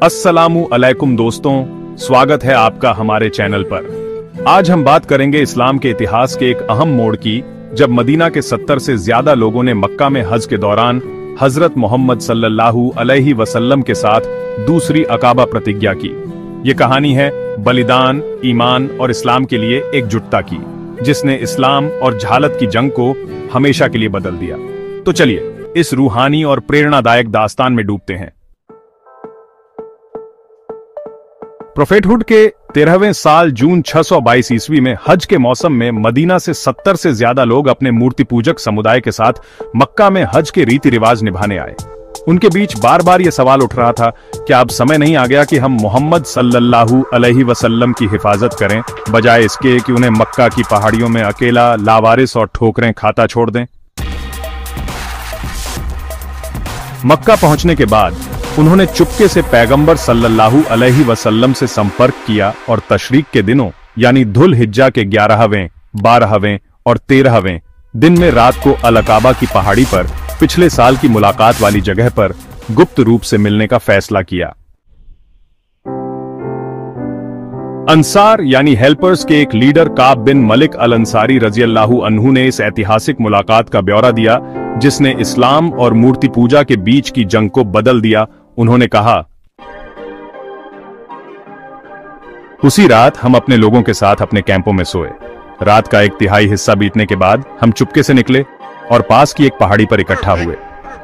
अस्सलामु अलैकुम दोस्तों, स्वागत है आपका हमारे चैनल पर। आज हम बात करेंगे इस्लाम के इतिहास के एक अहम मोड़ की, जब मदीना के 70 से ज्यादा लोगों ने मक्का में हज के दौरान हजरत मोहम्मद सल्लल्लाहु अलैहि वसल्लम के साथ दूसरी अकाबा प्रतिज्ञा की। ये कहानी है बलिदान, ईमान और इस्लाम के लिए एकजुटता की, जिसने इस्लाम और जहालत की जंग को हमेशा के लिए बदल दिया। तो चलिए इस रूहानी और प्रेरणादायक दास्तान में डूबते हैं। प्रोफेटहुड के 13वें साल जून 622 ईस्वी में हज के मौसम में मदीना से 70 से ज्यादा लोग अपने मूर्ति पूजक समुदाय के साथ मक्का में हज के रीति रिवाज निभाने आए। उनके बीच बार बार यह सवाल उठ रहा था, क्या अब समय नहीं आ गया कि हम मोहम्मद सल्लल्लाहु अलैहि वसल्लम की हिफाजत करें, बजाय इसके कि उन्हें मक्का की पहाड़ियों में अकेला, लावारिस और ठोकरें खाता छोड़ दें। मक्का पहुंचने के बाद उन्होंने चुपके से पैगंबर सल्लल्लाहु अलैहि वसल्लम से संपर्क किया और तशरीक के दिनों यानी धुल हिज्जा के 11वें, 12वें और 13वें दिन में रात को अल अकाबा की पहाड़ी पर पिछले साल की मुलाकात वाली जगह पर गुप्त रूप से मिलने का फैसला किया। अंसार यानी हेल्पर्स के एक लीडर काब बिन मलिक अल अंसारी रज़ियल्लाहु अन्हु ने इस ऐतिहासिक मुलाकात का ब्यौरा दिया, जिसने इस्लाम और मूर्ति पूजा के बीच की जंग को बदल दिया। उन्होंने कहा, उसी रात हम अपने लोगों के साथ अपने कैंपों में सोए। रात का 1/3 हिस्सा बीतने के बाद हम चुपके से निकले और पास की एक पहाड़ी पर इकट्ठा हुए।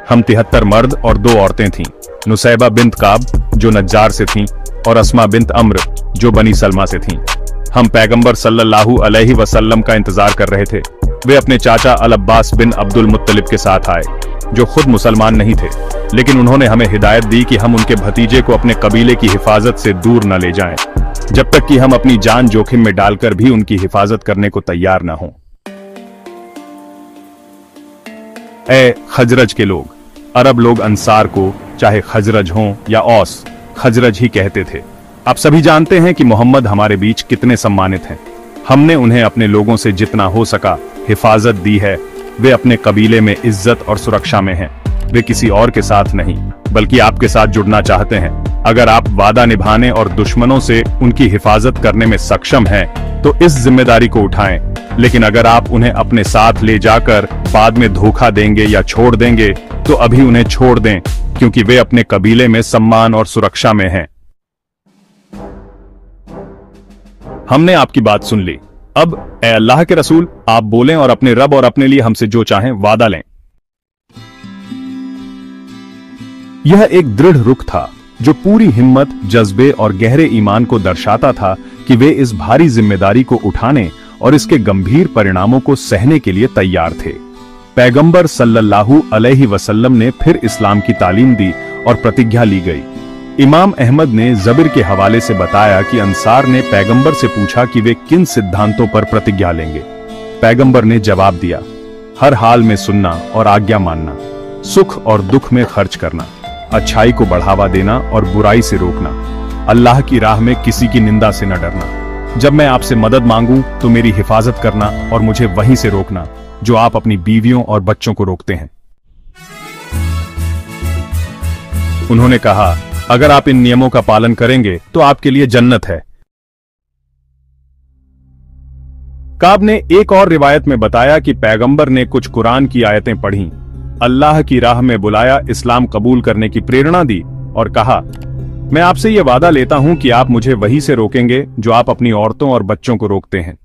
हम 73 मर्द और 2 औरतें थीं, नुसैबा बिन्त काब जो नज्जार से थीं और अस्मा बिन्त अम्र जो बनी सलमा से थीं। हम पैगंबर सल्लल्लाहु अलैहि वसल्लम का इंतजार कर रहे थे। वे अपने चाचा अल अब्बास बिन अब्दुल मुत्तलिब के साथ आए, जो खुद मुसलमान नहीं थे, लेकिन उन्होंने हमें हिदायत दी कि हम उनके भतीजे को अपने कबीले की हिफाजत से दूर न ले जाएं, जब तक कि हम अपनी जान जोखिम में डालकर भी उनकी हिफाजत करने को तैयार न हों। ए खजरज के लोग, अरब लोग अंसार को चाहे खजरज हों या औस, खजरज ही कहते थे। आप सभी जानते हैं कि मोहम्मद हमारे बीच कितने सम्मानित हैं। हमने उन्हें अपने लोगों से जितना हो सका हिफाजत दी है। वे अपने कबीले में इज्जत और सुरक्षा में हैं। वे किसी और के साथ नहीं, बल्कि आपके साथ जुड़ना चाहते हैं। अगर आप वादा निभाने और दुश्मनों से उनकी हिफाजत करने में सक्षम हैं, तो इस जिम्मेदारी को उठाएं। लेकिन अगर आप उन्हें अपने साथ ले जाकर बाद में धोखा देंगे या छोड़ देंगे, तो अभी उन्हें छोड़ दें, क्योंकि वे अपने कबीले में सम्मान और सुरक्षा में हैं। हमने आपकी बात सुन ली। अब ए अल्लाह के रसूल, आप बोलें और अपने रब और अपने लिए हमसे जो चाहें वादा लें। यह एक दृढ़ रुख था, जो पूरी हिम्मत, जज्बे और गहरे ईमान को दर्शाता था कि वे इस भारी जिम्मेदारी को उठाने और इसके गंभीर परिणामों को सहने के लिए तैयार थे। पैगंबर सल्लल्लाहु अलैहि वसल्लम ने फिर इस्लाम की तालीम दी और प्रतिज्ञा ली गई। इमाम अहमद ने ज़बिर के हवाले से बताया कि अंसार ने पैगंबर से पूछा कि वे किन सिद्धांतों पर प्रतिज्ञा लेंगे। पैगंबर ने जवाब दिया, हर हाल में सुनना और आज्ञा मानना, सुख और दुख में खर्च करना, अच्छाई को बढ़ावा देना और बुराई से रोकना, अल्लाह की राह में किसी की निंदा से न डरना। जब मैं आपसे मदद मांगूं तो मेरी हिफाजत करना और मुझे वहीं से रोकना जो आप अपनी बीवियों और बच्चों को रोकते हैं। उन्होंने कहा, अगर आप इन नियमों का पालन करेंगे तो आपके लिए जन्नत है। काब ने एक और रिवायत में बताया कि पैगंबर ने कुछ कुरान की आयतें पढ़ीं, अल्लाह की राह में बुलाया, इस्लाम कबूल करने की प्रेरणा दी और कहा, मैं आपसे यह वादा लेता हूं कि आप मुझे वही से रोकेंगे जो आप अपनी औरतों और बच्चों को रोकते हैं।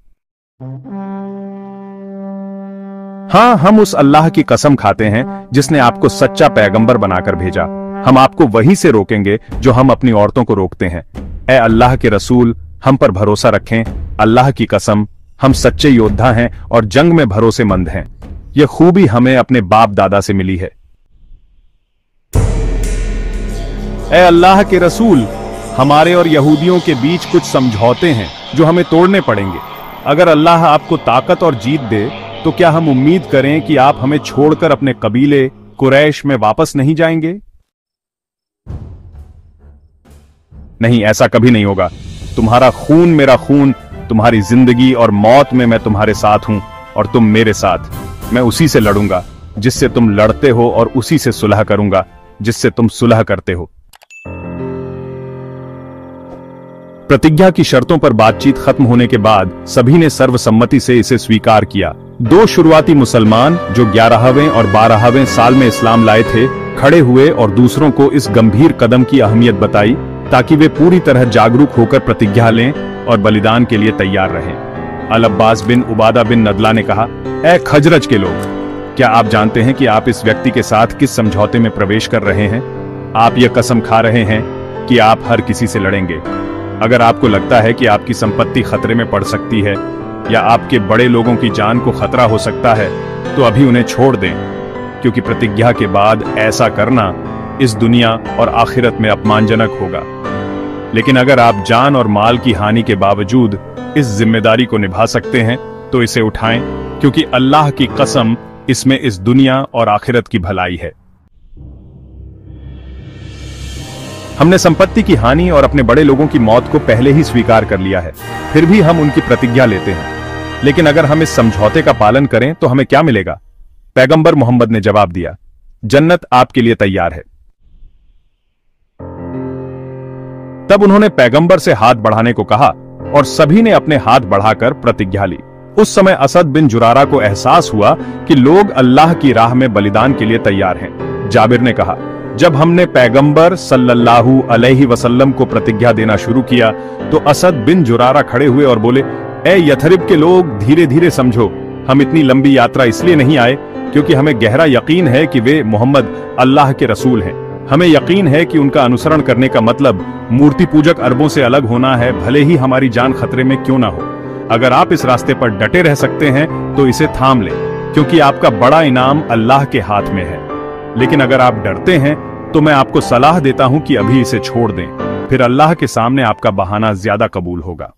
हां, हम उस अल्लाह की कसम खाते हैं जिसने आपको सच्चा पैगंबर बनाकर भेजा। हम आपको वही से रोकेंगे जो हम अपनी औरतों को रोकते हैं। ए अल्लाह के रसूल, हम पर भरोसा रखें। अल्लाह की कसम, हम सच्चे योद्धा हैं और जंग में भरोसेमंद हैं। यह खूबी हमें अपने बाप दादा से मिली है। ए अल्लाह के रसूल, हमारे और यहूदियों के बीच कुछ समझौते हैं जो हमें तोड़ने पड़ेंगे। अगर अल्लाह आपको ताकत और जीत दे, तो क्या हम उम्मीद करें कि आप हमें छोड़कर अपने कबीले कुरैश में वापस नहीं जाएंगे? नहीं, ऐसा कभी नहीं होगा। तुम्हारा खून मेरा खून, तुम्हारी जिंदगी और मौत में मैं तुम्हारे साथ हूं और तुम मेरे साथ। मैं उसी से लड़ूंगा जिससे तुम लड़ते हो और उसी से सुलह करूंगा जिससे तुम सुलह करते हो। प्रतिज्ञा की शर्तों पर बातचीत खत्म होने के बाद सभी ने सर्वसम्मति से इसे स्वीकार किया। दो शुरुआती मुसलमान जो 11वें और 12वें साल में इस्लाम लाए थे, खड़े हुए और दूसरों को इस गंभीर कदम की अहमियत बताई ताकि वे पूरी तरह जागरूक होकर प्रतिज्ञा लें और बलिदान के लिए तैयार रहें। अल अब्बास बिन उबादा बिन नदला ने कहा, ए खजरज के लोग, क्या आप जानते हैं कि आप इस व्यक्ति के साथ किस समझौते में प्रवेश कर रहे हैं? आप यह कसम खा रहे हैं कि आप हर किसी से लड़ेंगे। अगर आपको लगता है कि आपकी संपत्ति खतरे में पड़ सकती है या आपके बड़े लोगों की जान को खतरा हो सकता है, तो अभी उन्हें छोड़ दें, क्योंकि प्रतिज्ञा के बाद ऐसा करना इस दुनिया और आखिरत में अपमानजनक होगा। लेकिन अगर आप जान और माल की हानि के बावजूद इस जिम्मेदारी को निभा सकते हैं तो इसे उठाएं, क्योंकि अल्लाह की कसम, इसमें इस दुनिया और आखिरत की भलाई है। हमने संपत्ति की हानि और अपने बड़े लोगों की मौत को पहले ही स्वीकार कर लिया है, फिर भी हम उनकी प्रतिज्ञा लेते हैं। लेकिन अगर हम इस समझौते का पालन करें तो हमें क्या मिलेगा? पैगंबर मोहम्मद ने जवाब दिया, जन्नत आपके लिए तैयार है। तब उन्होंने पैगंबर से हाथ बढ़ाने को कहा और सभी ने अपने हाथ बढ़ाकर प्रतिज्ञा ली। उस समय असद बिन जुरारा को एहसास हुआ कि लोग अल्लाह की राह में बलिदान के लिए तैयार हैं। जाबिर ने कहा, जब हमने पैगंबर सल्लल्लाहु अलैहि वसल्लम को प्रतिज्ञा देना शुरू किया तो असद बिन जुरारा खड़े हुए और बोले, ए यथरिब के लोग, धीरे धीरे समझो। हम इतनी लंबी यात्रा इसलिए नहीं आए क्योंकि हमें गहरा यकीन है कि वे मोहम्मद अल्लाह के रसूल हैं। हमें यकीन है कि उनका अनुसरण करने का मतलब मूर्ति पूजक अरबों से अलग होना है, भले ही हमारी जान खतरे में क्यों ना हो। अगर आप इस रास्ते पर डटे रह सकते हैं तो इसे थाम लें, क्योंकि आपका बड़ा इनाम अल्लाह के हाथ में है। लेकिन अगर आप डरते हैं तो मैं आपको सलाह देता हूं कि अभी इसे छोड़ दें, फिर अल्लाह के सामने आपका बहाना ज्यादा कबूल होगा।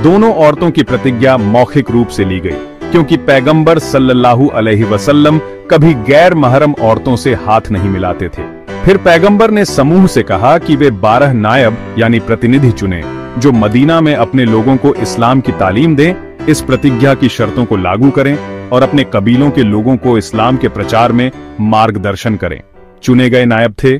दोनों औरतों की प्रतिज्ञा मौखिक रूप से ली गई, क्योंकि पैगंबर सल्लल्लाहु अलैहि वसल्लम कभी गैर महरम औरतों से हाथ नहीं मिलाते थे। फिर पैगंबर ने समूह से कहा कि वे 12 नायब यानी प्रतिनिधि चुने, जो मदीना में अपने लोगों को इस्लाम की तालीम दें, इस प्रतिज्ञा की शर्तों को लागू करें और अपने कबीलों के लोगों को इस्लाम के प्रचार में मार्गदर्शन करें। चुने गए नायब थे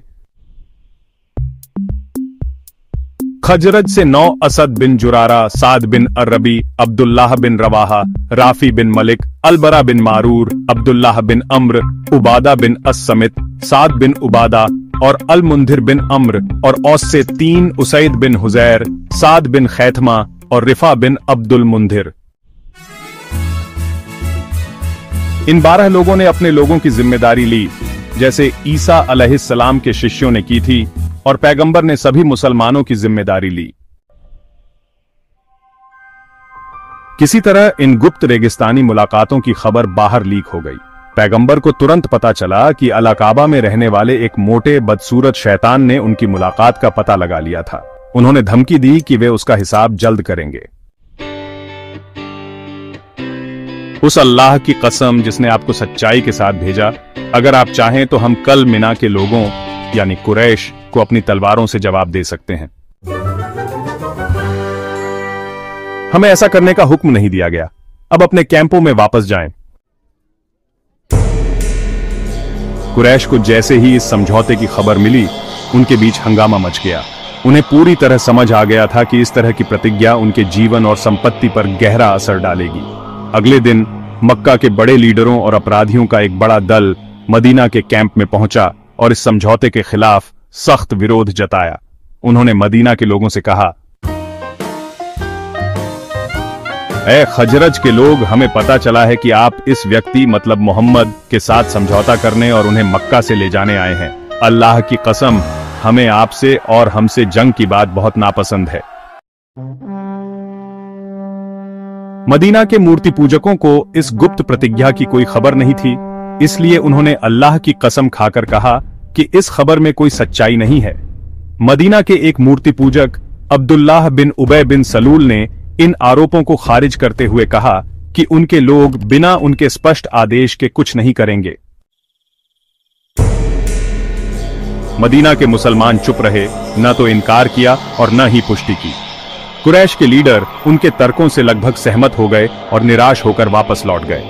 खजरज से 9 असद बिन जुरारा, साद बिन अर्रबी, अब्दुल्लाह बिन रवाहा, राफी बिन मलिक, अलबरा बिन मारूर, अब्दुल्लाह बिन अम्र, उबादा बिन अस्समित, साद बिन उबादा और अल मुंधिर बिन अम्र, और औस से 3 उसैद बिन हुजैर, साद बिन खैथमा और रिफा बिन अब्दुल मुंधिर। इन 12 लोगों ने अपने लोगों की जिम्मेदारी ली, जैसे ईसा अलैहिस्सलाम के शिष्यों ने की थी, और पैगंबर ने सभी मुसलमानों की जिम्मेदारी ली। किसी तरह इन गुप्त रेगिस्तानी मुलाकातों की खबर बाहर लीक हो गई। पैगंबर को तुरंत पता चला कि अल-अकाबा में रहने वाले एक मोटे बदसूरत शैतान ने उनकी मुलाकात का पता लगा लिया था। उन्होंने धमकी दी कि वे उसका हिसाब जल्द करेंगे। उस अल्लाह की कसम जिसने आपको सच्चाई के साथ भेजा, अगर आप चाहें तो हम कल मिना के लोगों यानी कुरैश को अपनी तलवारों से जवाब दे सकते हैं। हमें ऐसा करने का हुक्म नहीं दिया गया। अब अपने कैंपों में वापस जाएं। कुरैश को जैसे ही इस समझौते की खबर मिली, उनके बीच हंगामा मच गया। उन्हें पूरी तरह समझ आ गया था कि इस तरह की प्रतिज्ञा उनके जीवन और संपत्ति पर गहरा असर डालेगी। अगले दिन मक्का के बड़े लीडरों और अपराधियों का एक बड़ा दल मदीना के कैंप में पहुंचा और इस समझौते के खिलाफ सख्त विरोध जताया। उन्होंने मदीना के लोगों से कहा, ऐ खजरज के लोग, हमें पता चला है कि आप इस व्यक्ति मतलब मोहम्मद के साथ समझौता करने और उन्हें मक्का से ले जाने आए हैं। अल्लाह की कसम, हमें आपसे और हमसे जंग की बात बहुत नापसंद है। मदीना के मूर्ति पूजकों को इस गुप्त प्रतिज्ञा की कोई खबर नहीं थी, इसलिए उन्होंने अल्लाह की कसम खाकर कहा कि इस खबर में कोई सच्चाई नहीं है। मदीना के एक मूर्ति पूजक अब्दुल्लाह बिन उबय बिन सलूल ने इन आरोपों को खारिज करते हुए कहा कि उनके लोग बिना उनके स्पष्ट आदेश के कुछ नहीं करेंगे। मदीना के मुसलमान चुप रहे, न तो इनकार किया और न ही पुष्टि की। कुरैश के लीडर उनके तर्कों से लगभग सहमत हो गए और निराश होकर वापस लौट गए,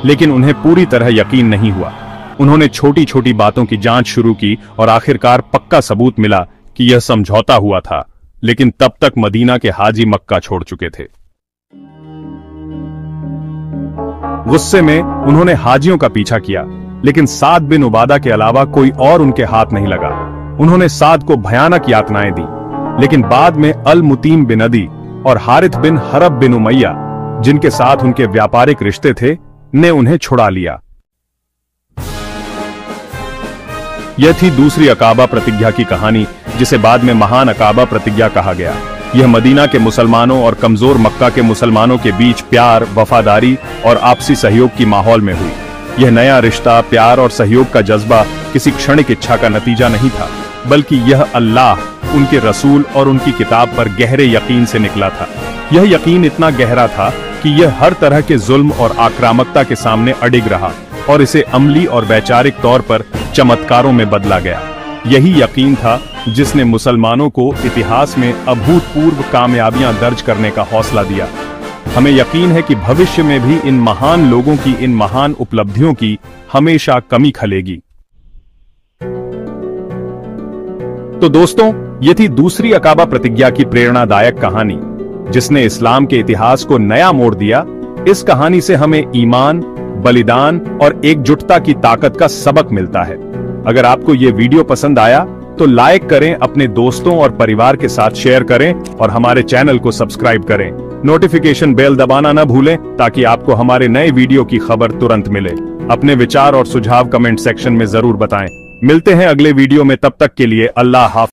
लेकिन उन्हें पूरी तरह यकीन नहीं हुआ। उन्होंने छोटी छोटी बातों की जांच शुरू की और आखिरकार पक्का सबूत मिला कि यह समझौता हुआ था, लेकिन तब तक मदीना के हाजी मक्का छोड़ चुके थे। गुस्से में उन्होंने हाजियों का पीछा किया, लेकिन साद बिन उबादा के अलावा कोई और उनके हाथ नहीं लगा। उन्होंने साद को भयानक यातनाएं दी, लेकिन बाद में अल मुतीम बिन अदी और हारिथ बिन हरब बिन उमैया, जिनके साथ उनके व्यापारिक रिश्ते थे, ने उन्हें छुड़ा लिया। यह थी दूसरी अकाबा प्रतिज्ञा की कहानी, जिसे बाद में महान अकाबा प्रतिज्ञा कहा गया। यह मदीना के मुसलमानों और कमजोर मक्का के मुसलमानों के बीच प्यार, वफादारी और आपसी सहयोग की माहौल में हुई। यह नया रिश्ता, प्यार और सहयोग का जज्बा किसी क्षणिक इच्छा का नतीजा नहीं था, बल्कि यह अल्लाह, उनके रसूल और उनकी किताब पर गहरे यकीन से निकला था। यह यकीन इतना गहरा था कि यह हर तरह के जुल्म और आक्रामकता के सामने अडिग रहा और इसे अमली और वैचारिक तौर पर चमत्कारों में बदला गया। यही यकीन था जिसने मुसलमानों को इतिहास में अभूतपूर्व कामयाबियां दर्ज करने का हौसला दिया। हमें यकीन है कि भविष्य में भी इन महान लोगों की इन महान उपलब्धियों की हमेशा कमी खलेगी। तो दोस्तों, ये थी दूसरी अकाबा प्रतिज्ञा की प्रेरणादायक कहानी, जिसने इस्लाम के इतिहास को नया मोड़ दिया। इस कहानी से हमें ईमान, बलिदान और एकजुटता की ताकत का सबक मिलता है। अगर आपको यह वीडियो पसंद आया तो लाइक करें, अपने दोस्तों और परिवार के साथ शेयर करें और हमारे चैनल को सब्सक्राइब करें। नोटिफिकेशन बेल दबाना न भूलें ताकि आपको हमारे नए वीडियो की खबर तुरंत मिले। अपने विचार और सुझाव कमेंट सेक्शन में जरूर बताएं। मिलते हैं अगले वीडियो में, तब तक के लिए अल्लाह हाफ़िज़।